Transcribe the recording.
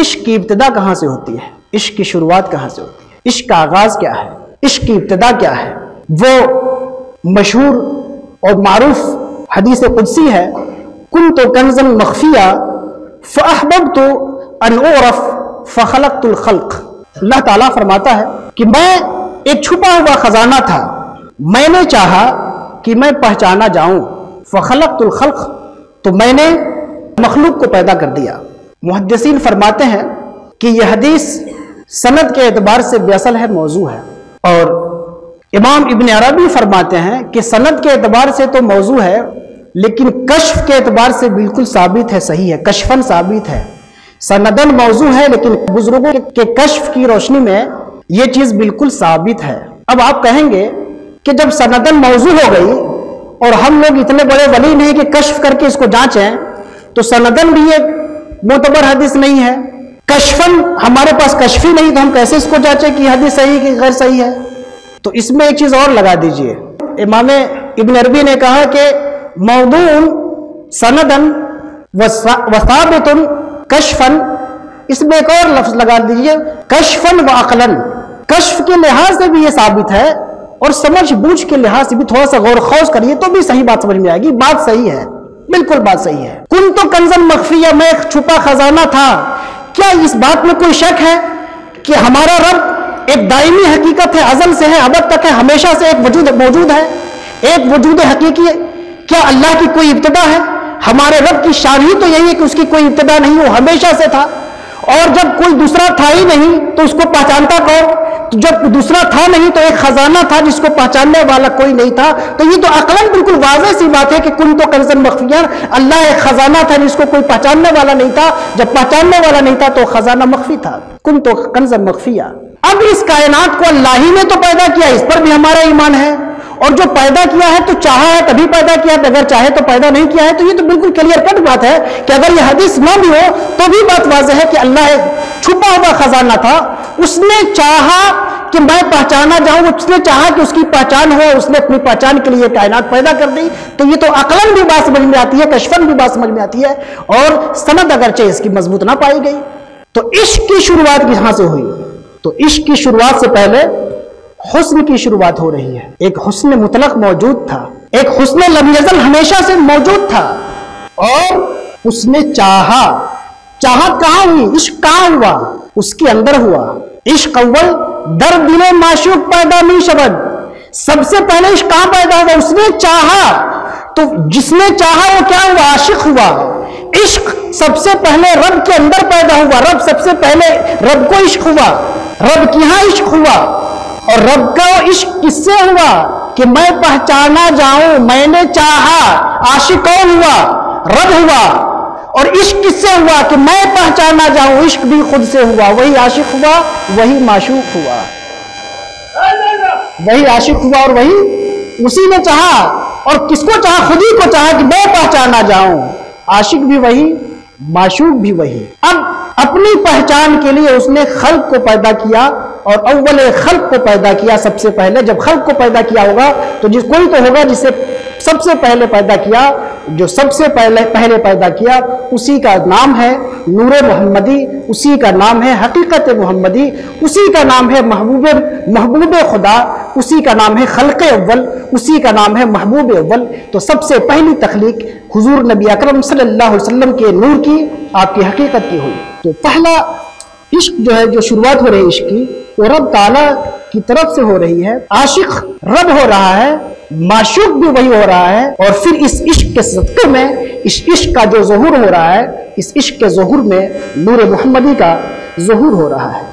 عشق کی ابتدا کہاں سے ہوتی ہے، عشق کی شروعات کہاں سے ہوتی ہے، عشق کا آغاز کیا ہے، عشق کی ابتدا کیا ہے؟ وہ مشہور اور معروف حدیث قدسی ہے، کنت کنزا مخفیا فاحببت ان اعرف فخلقت الخلق۔ اللہ تعالیٰ فرماتا ہے کہ میں ایک چھپا ہوا خزانہ تھا، میں نے چاہا کہ میں پہچانا جاؤں، فخلقت الخلق، تو میں نے مخلوق کو پیدا کر دیا۔ محدثین فرماتے ہیں کہ یہ حدیث سند کے اعتبار سے بے اصل ہے، موضوع ہے، اور امام ابن عربی فرماتے ہیں کہ سند کے اعتبار سے تو موضوع ہے لیکن کشف کے اعتبار سے بالکل ثابت ہے، صحیح ہے، کشفاً ثابت ہے۔ سندن موضوع ہے لیکن بزرگوں کے کشف کی روشنی میں یہ چیز بالکل ثابت ہے۔ اب آپ کہیں گے کہ جب سندن موضوع ہو گئی اور ہم لوگ اتنے بڑے ولی نہیں کہ کشف کر کے اس کو جانچیں، تو سندن بھی ایک معتبر حدیث نہیں ہے، کشفاً ہمارے پاس کشفی نہیں، تو ہم کیسے اس کو جانچیں کہ حدیث صحیح کہ غیر صحیح ہے؟ تو اس میں ایک چیز اور لگا دیجئے، امام ابن عربی نے کہا کہ موضوع سندن وثابت کشفاً، اس میں ایک اور لفظ لگا دیجئے کشفاً و عقلاً، کشف کے لحاظ سے بھی یہ ثابت ہے اور سمجھ بوجھ کے لحاظ سے بھی تھوڑا سا غور خوض کریے تو بھی صحیح بات سمجھ میں آئے گی، بات صحیح ہے، بالکل بات صحیح ہے۔ کنت کنزا مخفیا، میں ایک چھپا خزانہ تھا۔ کیا اس بات میں کوئی شک ہے کہ ہمارا رب ایک دائمی حقیقت ہے، ازل سے ہے، ابد تک ہے، ہمیشہ سے ایک وجود موجود ہے، ایک وجود حقیقی ہے؟ کیا اللہ کی کوئی ابتدا ہے؟ ہمارے رب کی شان ہی تو یہی ہے کہ اس کی کوئی ابتدا نہیں، وہ ہمیشہ سے تھا، اور جب کوئی دوسرا تھا ہی نہیں تو اس کو پہچانتا کون؟ تو جب دوسرا تھا نہیں تو ایک خزانہ تھا جس کو پہچاننے والا کوئی نہیں تھا، تو یہ تو عقلاً بالکل واضح سی بات ہے کہ کنت کنزا مخفیا، اللہ ایک خزانہ تھا جس کو کوئی پہچاننے والا نہیں تھا، جب پہچاننے والا نہیں تھا تو خزانہ مخفی تھا، کنت کنزا مخفیا۔ اب اس کائنات کو اللہ ہی نے تو پیدا کیا، اس پر بھی ہمارا ایمان ہے، اور جو پیدا کیا ہے تو چاہا ہے تبھی پیدا کیا ہے، اگر چاہے تو پیدا نہیں کیا ہے، تو یہ تو بالکل کلیئر کٹ بات ہے کہ اگر یہ حدیث نہ بھی ہو تو بھی بات واضح ہے کہ اللہ ایک چھپا ہوا خزانہ تھا، اس نے چاہا کہ میں پہچانا جاؤں، اس نے چاہا کہ اس کی پہچان ہو، اس نے اپنی پہچان کے لیے کائنات پیدا کر دی، تو یہ تو عقلاً بھی بات سمجھ میں آتی ہے، کشفاً بھی بات سمجھ میں آتی ہے، اور سند اگرچہ اس کی مضبوط نہ پائی گئی۔ تو عشق کی شروعات کہاں سے ہوئی؟ تو عشق کی شروعات سے پہلے حسن کی شروعات ہو رہی ہے۔ ایک حسن مطلق موجود تھا، ایک حسن لم یزل ہمیشہ سے موجود تھا، اور اس نے چاہا، چاہت کہاں ہوئی؟ عشق کہاں ہوا؟ اس کے اندر ہوا۔ عشق اول در دل معشوق پیدا می شود، سب سے پہلے عشق کہاں پیدا ہوا؟ اس نے چاہا، تو جس نے چاہا وہ کیا ہوا؟ عاشق ہوا۔ عشق سب سے پہلے رب کے اندر پیدا ہوا، رب سب سے پہلے رب کو عشق ہوا، رب کی ہاں عشق ہوا، اور رب کا عشق کس سے ہوا؟ کہ میں پہچانا جاؤں، میں نے چاہا، عاشق کون ہوا؟ رب ہوا، اور عشق کس سے ہوا؟ کہ میں پہچانا جاؤں، عشق بھی خود سے ہوا، وہی عاشق ہوا، وہی معشوق ہوا، وہی عاشق ہوا اور وہی اسی نے چاہا، اور کس کو چاہا؟ خود ہی کو چاہا کہ میں پہچانا جاؤں، عاشق بھی وہی، معشوق بھی وہی۔ اب اپنی پہچان کے لیے اس نے خلق کو پیدا کیا، اور اول خلق کو پیدا کیا سب سے پہلے۔ جب خلق کو پیدا کیا ہوگا تو کوئی تو ہوگا جسے سب سے پہلے پیدا کیا، جو سب سے پہلے پیدا کیا اسی کا نام ہے نور محمدی، اسی کا نام ہے حقیقت محمدی، اسی کا نام ہے محبوب خدا، اسی کا نام ہے خلق اول، اسی کا نام ہے محبوب اول۔ تو سب سے پہلی تخلیق حضور نبی اکرم صلی اللہ علیہ وسلم کے نور کی، آپ کی حقیقت کی ہوئی۔ تو پہلا عشق جو ہے، جو شروعات ہو رہی ہے عشق کی، وہ رب تعالیٰ کی طرف سے ہو رہی ہے۔ عاشق رب ہو رہا ہے، معشوق بھی وہی ہو رہا ہے، اور پھر اس عشق کے صدقے میں، اس عشق کا جو ظہور ہو رہا ہے، اس عشق کے ظہور میں نور محمدی کا ظہور ہو رہا ہے۔